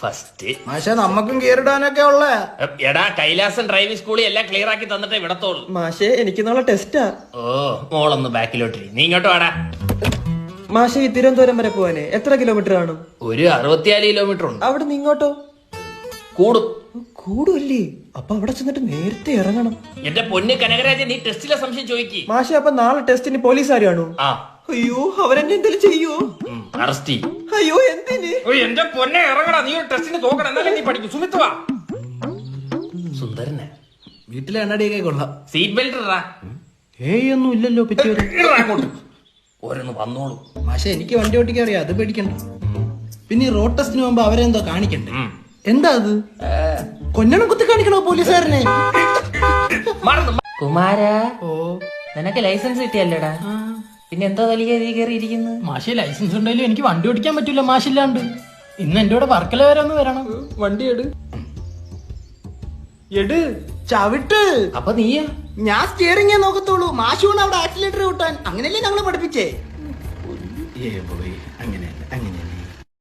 First. മാഷെ നമ്മക്കും കീറിടാനൊക്കെ ഉള്ള. എടാ കൈലാസം ഡ്രൈവിംഗ് സ്കൂളിൽ എല്ലാം ക്ലിയർ ആക്കി തന്നിട്ടേ വിടത്തോളൂ. മാഷെ എനിക്ക് നാളെ ടെസ്റ്റാ. ഓ മോളൊന്ന് ബാക്കിലോട്ടിരി. നീ ഇങ്ങോട്ട് വാടാ. മാഷെ ഈ തിരുവനന്തപുരം വരെ പോവാനേ എത്ര കിലോമീറ്റർ കാണും? ഒരു 64 കിലോമീറ്റർ ഉണ്ട്. അവിടെ നിന്ന് ഇങ്ങോട്ടോ? കൂടും. കൂടുമല്ലേ? അപ്പൊ അവിടെ ചെന്നിട്ട് നേരത്തെ ഇറങ്ങണം. എന്റെ പൊന്ന് കനകരാജൻ, നീ ടെസ്റ്റിലെ സംശയം ചോദിക്കി. മാഷെ അപ്പൊ നാളെ ടെസ്റ്റിന് പോലീസുകാരാണോ? ആ. അയ്യോ അവരെന്നെ എന്തെങ്കിലും ചെയ്യോ? അറസ്റ്റ് ചെയ്യും. അയ്യോ എന്തിന്? എന്റെ പൊന്നെ ഇറങ്ങടാ. നീ ഒരു ടെസ്റ്റിന് തോക്കണം, എന്നാലേ നീ പഠിക്കും. സുമിത്ത് വാ. സുന്ദരനെ വീട്ടിലെ എണ്ണടിയൊക്കെ കൊള്ളാം. സീറ്റ് ബെൽറ്റ് ഇടാ. ഒന്നും ഇല്ലല്ലോ പറ്റിയത്. അങ്ങോട്ട് ഓരോന്ന് വന്നോളൂ. മാഷെ എനിക്ക് വണ്ടി ഓട്ടിക്കാൻ അറിയാം, അത് പേടിക്കണ്ട. പിന്നെ ഈ റോഡ് ടെസ്റ്റിന് മുമ്പ് അവരെന്തോ കാണിക്കണ്ടേ? എന്താ അത്? കൊഞ്ഞണം കുത്തി കാണിക്കണോ പോലീസുകാരനെ? കുമാര, ഓ നിനക്ക് ലൈസൻസ് കിട്ടിയല്ലേടാ? പിന്നെ എന്തോ വലിയ കയറിയിരിക്കുന്നു. മാഷെ ലൈസൻസ് ഉണ്ടെങ്കിലും എനിക്ക് വണ്ടി ഓടിക്കാൻ പറ്റൂല മാഷില്ലാണ്ട്. ഇന്ന് എന്റെ കൂടെ വർക്കല വരെ ഒന്ന് വരണം. വണ്ടി എട് ചവിട്ട്. അപ്പൊ നീയാ? ഞാൻ സ്റ്റിയറിംഗേ നോക്കത്തുള്ളൂ. മാഷുകൊണ്ട് അവിടെ ആക്സിലേറ്റർ കൂട്ടാൻ. അങ്ങനെയല്ലേ ഞങ്ങളെ പഠിപ്പിച്ചേ. അങ്ങനെയല്ല.